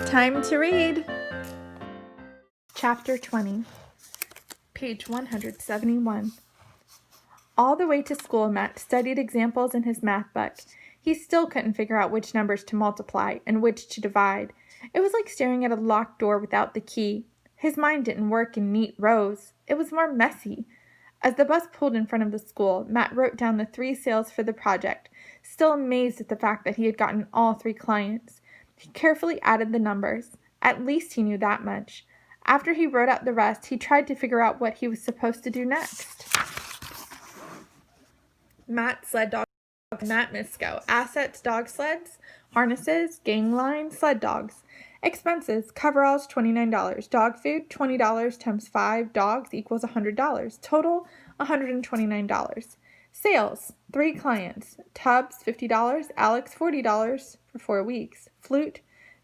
Time to read. Chapter 20, page 171. All the way to school, Matt studied examples in his math book. He still couldn't figure out which numbers to multiply and which to divide. It was like staring at a locked door without the key. His mind didn't work in neat rows. It was more messy. As the bus pulled in front of the school, Matt wrote down the 3 sales for the project, still amazed at the fact that he had gotten all 3 clients. He carefully added the numbers. At least he knew that much. After he wrote out the rest, he tried to figure out what he was supposed to do next. Matt, sled dog, Matt Misco. Assets, dog sleds. Harnesses, gang line, sled dogs. Expenses, coveralls, $29. Dog food, $20 times 5 dogs equals $100. Total, $129. Sales, 3 clients. Tubbs, $50. Alex, $40 for 4 weeks. Flute,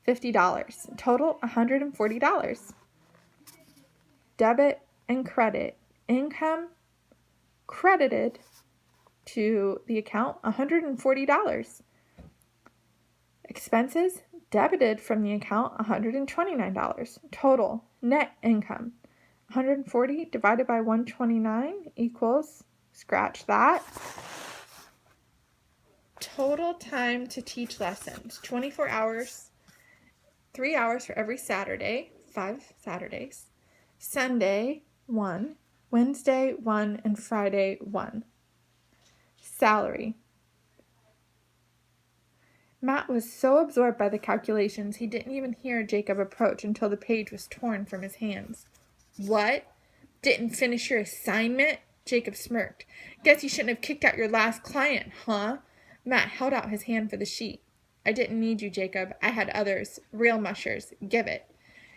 $50. Total, $140. Debit and credit. Income credited to the account, $140. Expenses debited from the account, $129. Total net income, 140 divided by 129 equals, scratch that. Total time to teach lessons, 24 hours, 3 hours for every Saturday, 5 Saturdays. Sunday, 1. Wednesday, 1. And Friday, 1. Salary. Matt was so absorbed by the calculations he didn't even hear Jacob approach until the page was torn from his hands. What? Didn't finish your assignment? Jacob smirked. Guess you shouldn't have kicked out your last client, huh? Matt held out his hand for the sheet. I didn't need you, Jacob. I had others. Real mushers. Give it.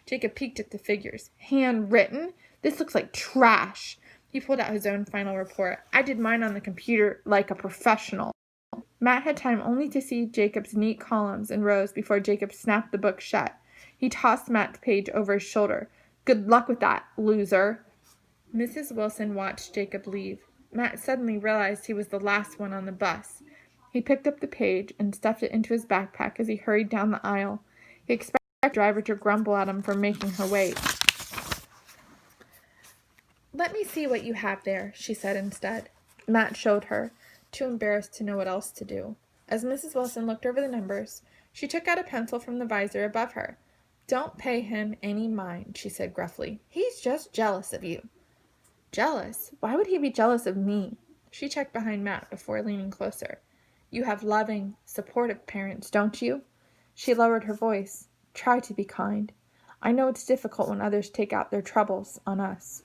Jacob peeked at the figures. Handwritten? This looks like trash. He pulled out his own final report. I did mine on the computer like a professional. Matt had time only to see Jacob's neat columns and rows before Jacob snapped the book shut. He tossed Matt's page over his shoulder. Good luck with that, loser. Mrs. Wilson watched Jacob leave. Matt suddenly realized he was the last one on the bus. He picked up the page and stuffed it into his backpack as he hurried down the aisle. He expected the driver to grumble at him for making her wait. Let me see what you have there, she said instead. Matt showed her, too embarrassed to know what else to do. As Mrs. Wilson looked over the numbers, she took out a pencil from the visor above her. Don't pay him any mind, she said gruffly. He's just jealous of you. Jealous? Why would he be jealous of me? She checked behind Matt before leaning closer. You have loving, supportive parents, don't you? She lowered her voice. Try to be kind. I know it's difficult when others take out their troubles on us.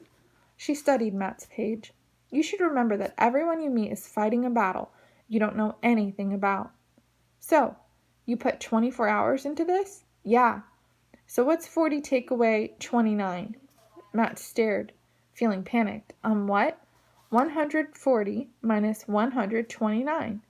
She studied Matt's page. You should remember that everyone you meet is fighting a battle you don't know anything about. So, you put 24 hours into this? Yeah. So what's 40 take away 29? Matt stared, feeling panicked. What? 140 minus 129.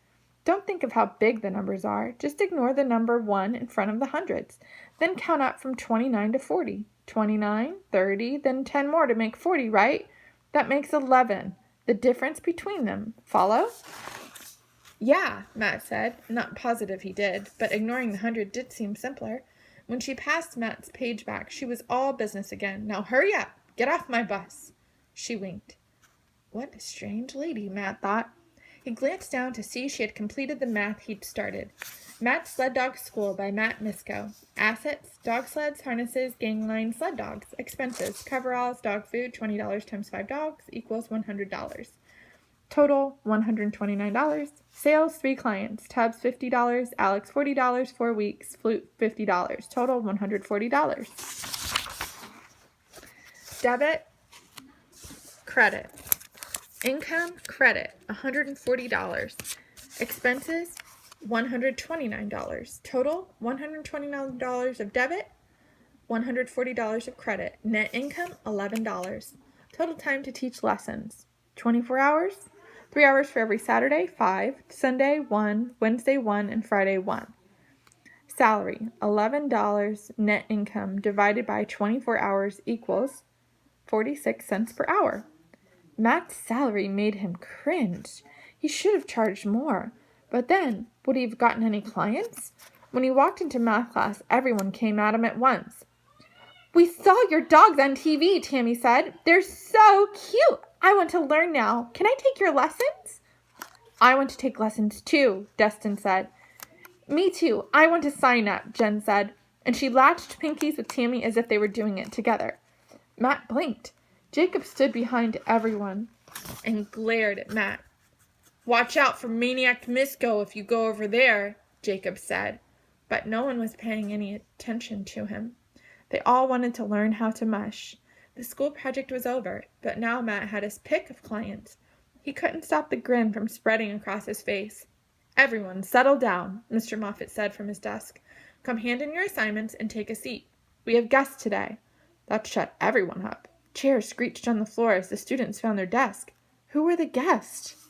Don't think of how big the numbers are. Just ignore the number 1 in front of the hundreds. Then count up from 29 to 40. 29, 30, then 10 more to make 40, right? That makes 11. The difference between them. Follow? Yeah, Matt said. Not positive he did, but ignoring the 100 did seem simpler. When she passed Matt's page back, she was all business again. Now hurry up. Get off my bus. She winked. What a strange lady, Matt thought. He glanced down to see she had completed the math he'd started. Matt's Sled Dog School by Matt Misco. Assets, dog sleds, harnesses, gangline, sled dogs. Expenses, coveralls, dog food, $20 times 5 dogs equals $100. Total, $129. Sales, 3 clients. Tubbs, $50. Alex, $40. 4 weeks. Flute, $50. Total, $140. Debit, credit. Income, credit, $140. Expenses, $129. Total, $129 of debit, $140 of credit. Net income, $11. Total time to teach lessons, 24 hours. 3 hours for every Saturday, 5. Sunday, 1. Wednesday, 1. And Friday, 1. Salary, $11. Net income divided by 24 hours equals 46 cents per hour. Matt's salary made him cringe. He should have charged more. But then, would he have gotten any clients? When he walked into math class, everyone came at him at once. "We saw your dogs on TV," Tammy said. "They're so cute. I want to learn now. Can I take your lessons?" "I want to take lessons too," Destin said. "Me too. I want to sign up," Jen said, and she latched pinkies with Tammy as if they were doing it together. Matt blinked. Jacob stood behind everyone and glared at Matt. "Watch out for Maniac Misco if you go over there," Jacob said, but no one was paying any attention to him. They all wanted to learn how to mush. The school project was over, but now Matt had his pick of clients. He couldn't stop the grin from spreading across his face. "Everyone, settle down," Mr. Moffat said from his desk. "Come hand in your assignments and take a seat. We have guests today." That shut everyone up. Chairs screeched on the floor as the students found their desk. Who were the guests?